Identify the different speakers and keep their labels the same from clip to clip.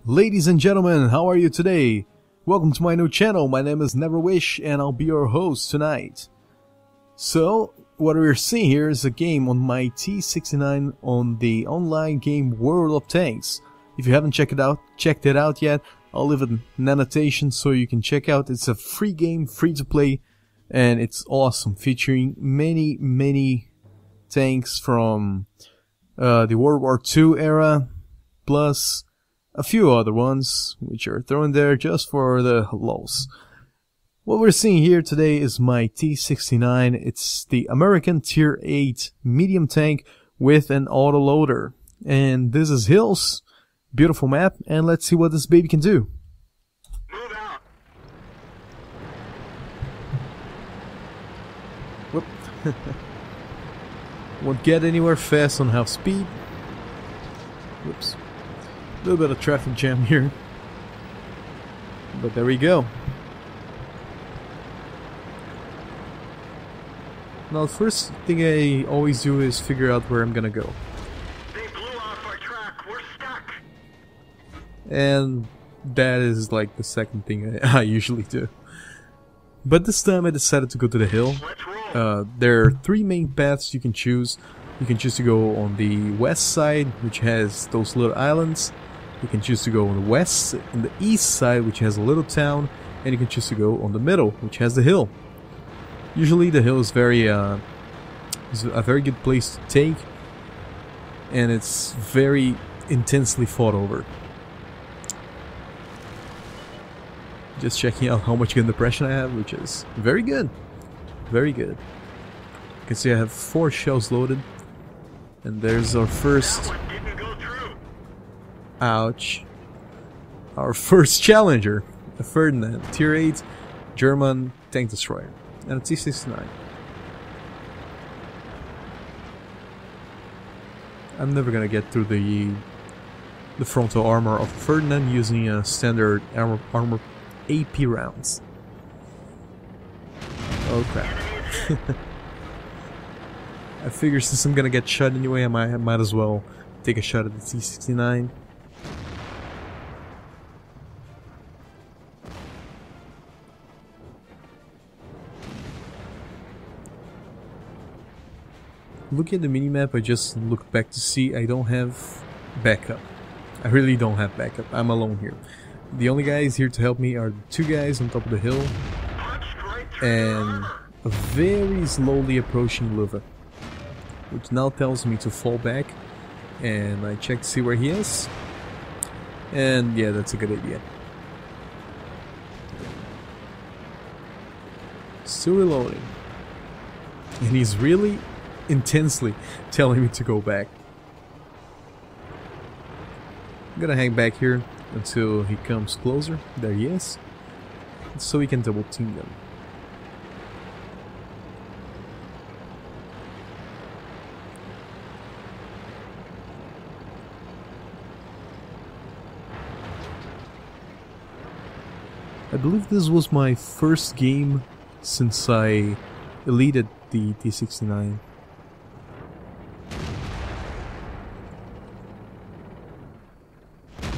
Speaker 1: Ladies and gentlemen, how are you today? Welcome to my new channel. My name is Neverwish and I'll be your host tonight. So, what we're seeing here is a game on my T69 on the online game World of Tanks. If you haven't checked it out yet, I'll leave an annotation so you can check out. It's a free game, free to play, and it's awesome, featuring many tanks from the World War II era, plus a few other ones which are thrown there just for the lulz. What we're seeing here today is my T69. It's the American Tier 8 medium tank with an autoloader. And this is Hills. Beautiful map, and let's see what this baby can do.
Speaker 2: Move out.
Speaker 1: Whoop. Won't get anywhere fast on half speed. Whoops. A little bit of traffic jam here. But there we go. Now the first thing I always do is figure out where I'm gonna go.
Speaker 2: They blew off our track. We're stuck.
Speaker 1: And that is like the second thing I usually do. But this time I decided to go to the hill.
Speaker 2: Let's roll.
Speaker 1: There are three main paths you can choose. You can choose to go on the west side, which has those little islands. You can choose to go on the east side, which has a little town, and you can choose to go on the middle, which has the hill. Usually the hill is is a very good place to take, and it's very intensely fought over. Just checking out how much gun depression I have, which is very good. Very good. You can see I have 4 shells loaded. And there's our first...
Speaker 2: That one didn't go through.
Speaker 1: Ouch. Our first challenger. A Ferdinand. Tier 8 German tank destroyer. And a T69. I'm never gonna get through the frontal armor of Ferdinand using a standard armor AP rounds. Oh crap. I figure since I'm gonna get shot anyway, I might as well take a shot at the T69. Looking at the minimap, I just looked back to see I don't have backup. I really don't have backup. I'm alone here. The only guys here to help me are the 2 guys on top of the hill
Speaker 2: Punched right through
Speaker 1: and a very slowly approaching Luva, which now tells me to fall back, and I check to see where he is, and yeah, that's a good idea. Still reloading, and he's really intensely telling me to go back. I'm gonna hang back here until he comes closer. There he is, so we can double team them. I believe this was my first game since I deleted the T69.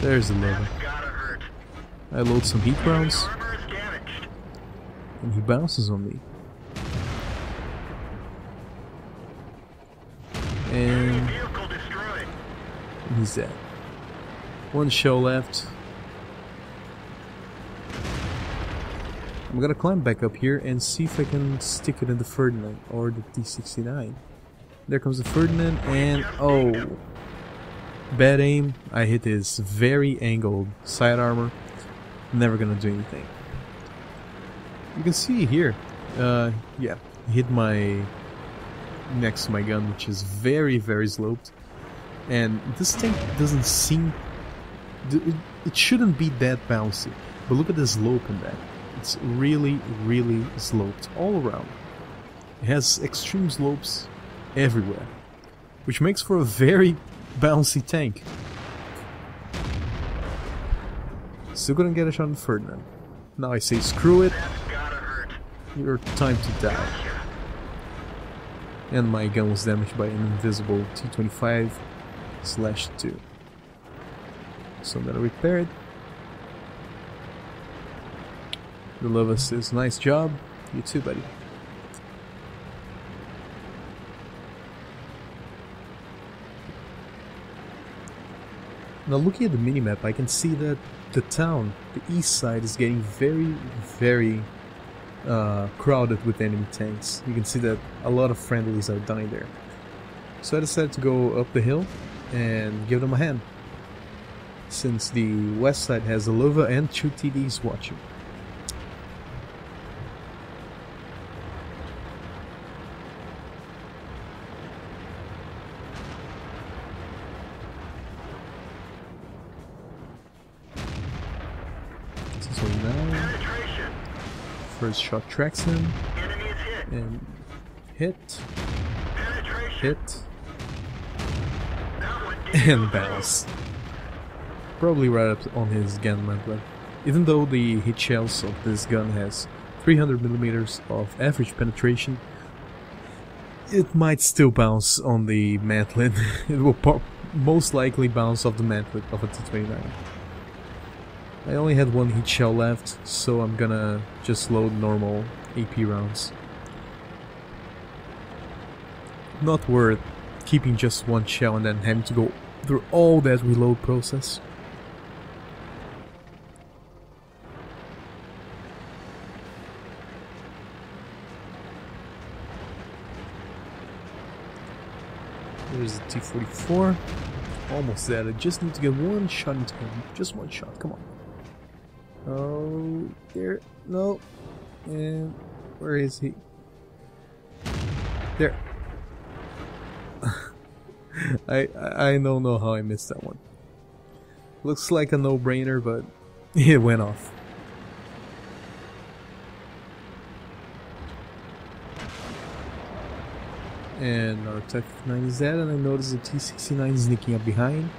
Speaker 1: There's the level.
Speaker 2: That's gotta hurt.
Speaker 1: I load some heat rounds,
Speaker 2: Armor is damaged.
Speaker 1: and he bounces on me. And
Speaker 2: Vehicle destroyed.
Speaker 1: he's dead. 1 shell left. I'm gonna climb back up here and see if I can stick it in the Ferdinand or the T69. There comes the Ferdinand, and oh, bad aim. I hit his very angled side armor. Never gonna do anything. You can see here, yeah, hit my next to my gun, which is very sloped. And this tank doesn't seem, it shouldn't be that bouncy, but look at the slope in that. It's really sloped all around. It has extreme slopes everywhere, which makes for a very bouncy tank. Still gonna get a shot on Ferdinand. Now I say screw it,
Speaker 2: That's gotta hurt.
Speaker 1: your time to die. And my gun was damaged by an invisible T25/2. So I'm gonna repair it. The Lova says, nice job. You too, buddy. Now looking at the minimap, I can see that the town, the east side, is getting very, very crowded with enemy tanks. You can see that a lot of friendlies are dying there. So I decided to go up the hill and give them a hand, since the west side has a Lova and 2 TDs watching. First shot tracks him, and hit, and bounce. Probably right up on his gun mantlet. Even though the hit shells of this gun has 300mm of average penetration, it might still bounce on the mantlet. It will most likely bounce off the mantlet of a T69. I only had one hit shell left, so I'm gonna just load normal AP rounds. Not worth keeping just one shell and then having to go through all that reload process. There's the T44. Almost dead. I just need to get one shot into him. Just one shot, come on. Oh, there, no, and where is he? There. I don't know how I missed that one. Looks like a no-brainer, but it went off. And our T69 is dead, and I notice the T69 is sneaking up behind.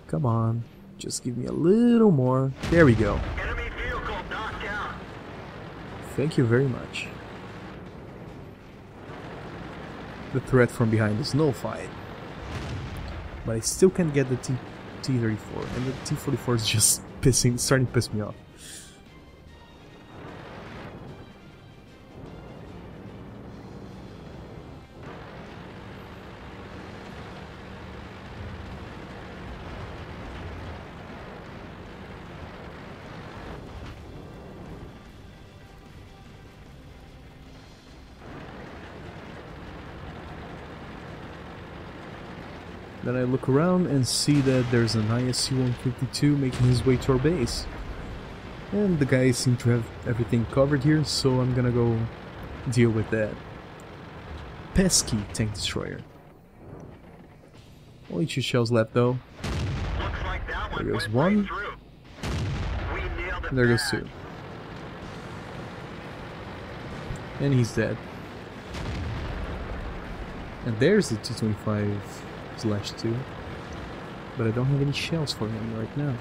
Speaker 1: Come on. Just give me a little more. There we go.
Speaker 2: Enemy vehicle knocked down.
Speaker 1: Thank you very much. The threat from behind is nullified. But I still can't get the T34, and the T44 is just starting to piss me off. Then I look around and see that there's an ISC-152 making his way to our base. And the guys seem to have everything covered here, so I'm gonna go deal with that pesky tank destroyer. Only 2 shells left though.
Speaker 2: Looks like that one
Speaker 1: There goes
Speaker 2: went
Speaker 1: one.
Speaker 2: right through. We nailed it.
Speaker 1: And there goes
Speaker 2: bad.
Speaker 1: 2. And he's dead. And there's the T25/2, but I don't have any shells for him right now.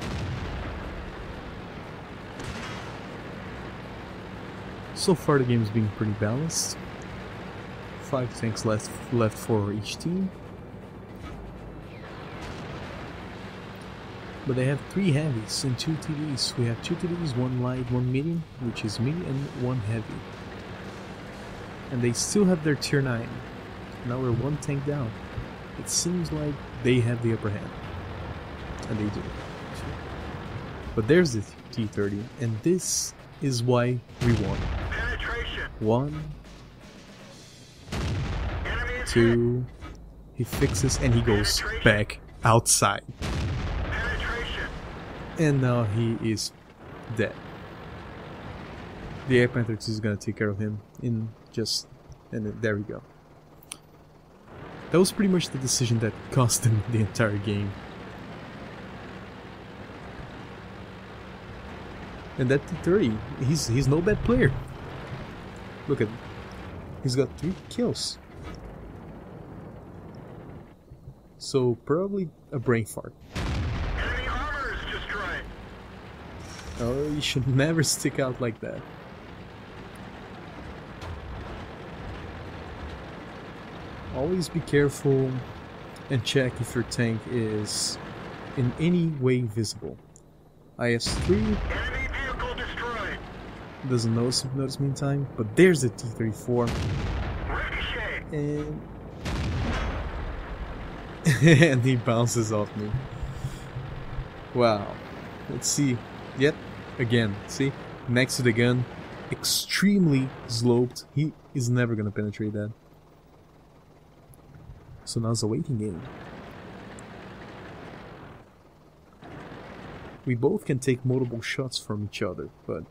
Speaker 1: So far the game is being pretty balanced. 5 tanks left for each team. But they have 3 heavies and 2 TDs. We have 2 TDs, 1 light, 1 medium, which is me, and 1 heavy. And they still have their tier 9. Now we're 1 tank down. It seems like they have the upper hand. And they do. But there's the T30, and this is why we won.
Speaker 2: Penetration.
Speaker 1: 1,
Speaker 2: Enemy is
Speaker 1: 2, he fixes and he goes back outside.
Speaker 2: penetration.
Speaker 1: And now he is dead. The Air Panther is gonna take care of him in just... and then, there we go. That was pretty much the decision that cost him the entire game. And that T30, he's no bad player. Look at him. He's got 3 kills. So probably a brain fart.
Speaker 2: Enemy armor is destroyed.
Speaker 1: Oh, you should never stick out like that. Always be careful and check if your tank is in any way visible. IS-3
Speaker 2: Enemy vehicle destroyed.
Speaker 1: doesn't notice me in time, but there's the T-34,
Speaker 2: Ricochet.
Speaker 1: and and he bounces off me. Wow. Let's see. Yet again, see, next to the gun, extremely sloped. He is never gonna penetrate that. So now it's a waiting game. We both can take multiple shots from each other, but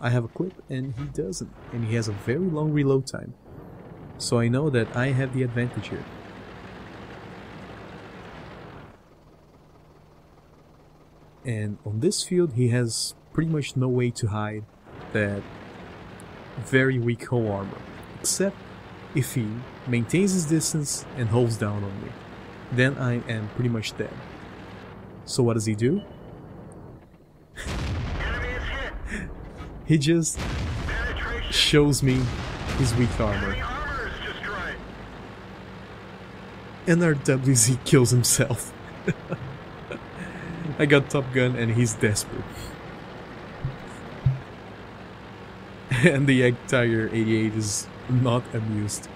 Speaker 1: I have a clip and he doesn't, and he has a very long reload time. So I know that I have the advantage here. And on this field he has pretty much no way to hide that very weak hull armor, except if he maintains his distance and holds down on me. Then I am pretty much dead. So what does he do?
Speaker 2: Enemy is hit.
Speaker 1: He just
Speaker 2: Penetration.
Speaker 1: shows me his weak armor.
Speaker 2: Enemy armor is destroyed.
Speaker 1: And our WZ kills himself. I got Top Gun and he's desperate. And the Egg Tiger 88 is not amused.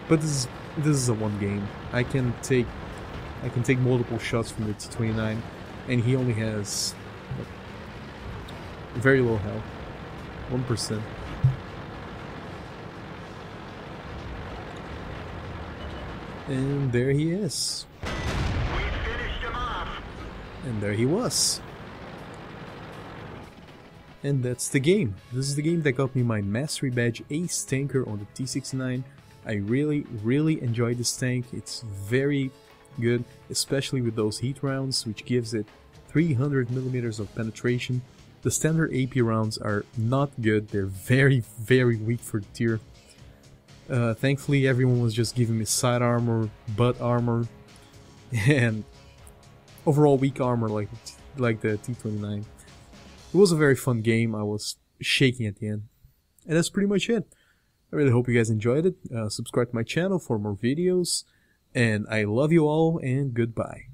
Speaker 1: But this is a one game. I can take multiple shots from the T69, and he only has very low health, 1%. And there he is.
Speaker 2: We finished him off.
Speaker 1: And there he was. And that's the game. This is the game that got me my Mastery Badge Ace tanker on the T69. I really enjoyed this tank. It's very good, especially with those heat rounds, which gives it 300mm of penetration. The standard AP rounds are not good. They're very weak for the tier. Thankfully everyone was just giving me side armor, butt armor, and overall weak armor like the T29. It was a very fun game. I was shaking at the end. And that's pretty much it. I really hope you guys enjoyed it. Subscribe to my channel for more videos. And I love you all, and goodbye.